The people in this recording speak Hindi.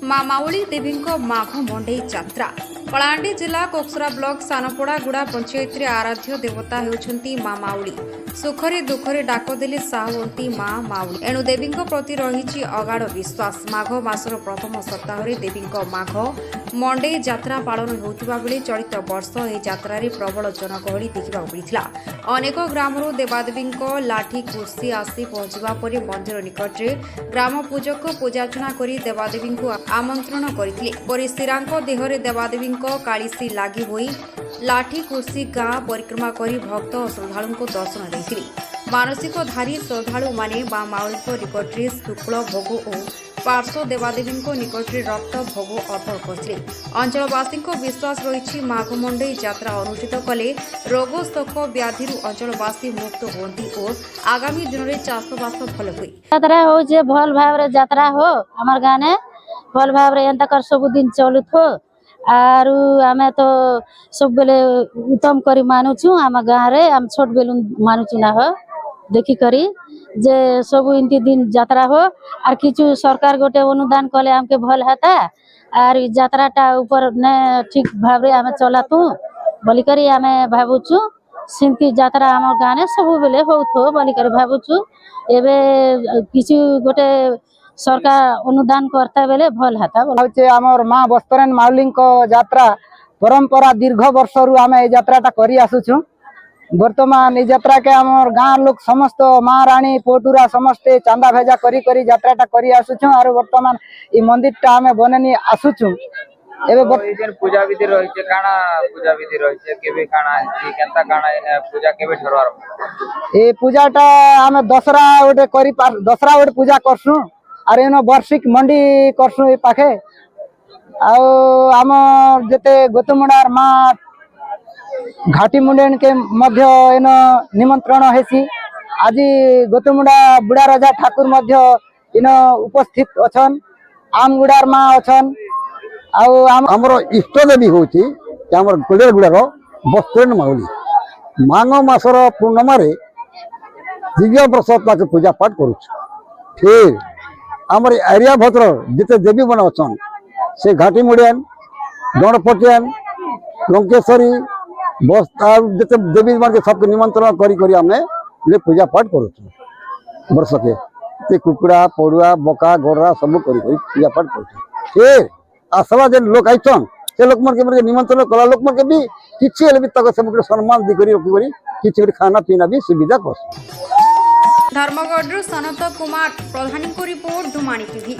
ମା ମାଉଳି ଦେବୀଙ୍କ ମାଘ ମଣ୍ଡେଇ ଯାତ୍ରା। କଳାହାଣ୍ଡି ଜିଲ୍ଲା କୋକସରା ବ୍ଲକ ସାନପଡ଼ାଗୁଡ଼ା ପଞ୍ଚାୟତରେ ଆରାଧ୍ୟ ଦେବତା ହେଉଛନ୍ତି ମା ମାଉଳି। ସୁଖରେ ଦୁଃଖରେ ଡାକ ଦେଲେ ସାହୁ ହୁଅନ୍ତି ମା ମାଉଳି। ଏଣୁ ଦେବୀଙ୍କ ପ୍ରତି ରହିଛି ଅଗାଢ଼ ବିଶ୍ୱାସ। ମାଘ ମାସର ପ୍ରଥମ ସପ୍ତାହରେ ଦେବୀଙ୍କ ମାଘ ମଣ୍ଡେଇ ଯାତ୍ରା ପାଳନ ହେଉଥିବା ବେଳେ ଚଳିତ ବର୍ଷ ଏହି ଯାତ୍ରାରେ ପ୍ରବଳ ଜନଗହଳି ଦେଖିବାକୁ ମିଳିଥିଲା। ଅନେକ ଗ୍ରାମରୁ ଦେବାଦେବୀଙ୍କ ଲାଠି କୁର୍ସି ଆସି ପହଞ୍ଚିବା ପରେ ମନ୍ଦିର ନିକଟରେ ଗ୍ରାମ ପୂଜକ ପୂଜାର୍ଚ୍ଚନା କରି ଦେବାଦେବୀଙ୍କୁ ଆମନ୍ତ୍ରଣ କରିଥିଲେ। ପରେ ଶ୍ରୀରାଙ୍କ ଦେହରେ ଦେବାଦେବୀଙ୍କ କାଳିସୀ ଲାଗି ହୋଇ ଲାଠି କୁର୍ସି ଗାଁ ପରିକ୍ରମା କରି ଭକ୍ତ ଓ ଶ୍ରଦ୍ଧାଳୁଙ୍କୁ ଦର୍ଶନ ଦେଇଥିଲେ। ମାନସିକଧାରୀ ଶ୍ରଦ୍ଧାଳୁମାନେ ମା ମାଉଳିଙ୍କ ନିକଟରେ ଶୁକ୍ଳ ଭୋଗ ଓ ପାର୍ଶ୍ୱ ଦେବାଦେବୀଙ୍କ ନିକଟରେ ରକ୍ତ ଭୋଗ ଅର୍ପଣ କରିଥିଲେ। ଅଞ୍ଚଳବାସୀଙ୍କ ବିଶ୍ୱାସ ରହିଛି ମାଘ ମଣ୍ଡେଇ ଯାତ୍ରା ଅନୁଷ୍ଠିତ କଲେ ରୋଗ ଶୋକ ବ୍ୟାଧିରୁ ଅଞ୍ଚଳବାସୀ ମୁକ୍ତ ହୁଅନ୍ତି ଓ ଆଗାମୀ ଦିନରେ ଚାଷବାସ ଭଲ ହୁଏ। ଯାତ୍ରା ହଉଛି ଭଲ ଭାବରେ ଯାତ୍ରା ହୋ ଆମର ଗାଁରେ ଭଲ ଭାବରେ ଏନ୍ତା कर ସବୁଦିନ ଚଲୁଥୋ आरु आमे तो सब बेले उत्तम करी मानुछु आम गाँव आम छोट बेलू मानुछु ना हो देखी करी जे सब इनती दिन यात्रा हो आर किछु सरकार गोटे अनुदान कले आमके भल हेता आर यात्राटा ऊपर ने ठीक भाव आम चलातु बोलिकरी आम भावुछु सिंती यात्रा आम गाँव सब बेले होथो बोलिकरी भावुछु एबे किछु गोटे सरकार अनुदान करता बेले भल हेता होचे हमर मां बस्तरेन माउली को यात्रा परंपरा दीर्घ वर्ष रु आम ए यात्राटा करी आसुछु। वर्तमान ए यात्रा के हमर गाँव लोग समस्त मां रानी पोटुरा समस्त चांदा भेजा करी करी यात्राटा करी आसुछु और वर्तमान ई मंदिरटा आम बननी आसुछु। एबे पूजा विधि रहिছে काना पूजा विधि रहिছে केबे काना केनता काना पूजा केबे ठरवार ए पूजाटा आम दसरा ओटे करी दसरा ओटे पूजा करसु और एनो वार्षिक मंडी करसु ए पाखे आम जते गोतमुंडार माँ घाटी मुंडेन के मध्य एन निमंत्रण हेसी आज गोतमुंडा बुढ़ा राजा ठाकुर मध्य इन उपस्थित अछन आमगुड़ार माँ अछन आमर इष्ट देवी हूँ आमर गुड़ार बस्तरेन माउली माघ मासर पूर्णिमा दिव्य प्रसाद पूजा पाठ करुँ। फिर आमर एरिया भद्र जिते देवी मन अच्छन से घाटी मुड़ियान गणपतियान लंकेश्वरी बस जिते देवी मन के सबके निमंत्रण करी करी आमे पूजा पाठ करुँ वर्ष के कुकुड़ा पड़ुआ बका गोरा सब करी करी पूजा पाठ करुँ। फिर आसवा जेन लोक आइछन से लोक मन के निमंत्रण कला लोक मन के भी किछि हेले भी तक सब सम्मान दी करी रखी करी किछि खाना पीना भी सुविधा कर। धर्मगढ़ सनत कुमार प्रधान को रिपोर्ट धुमाणी टीवी।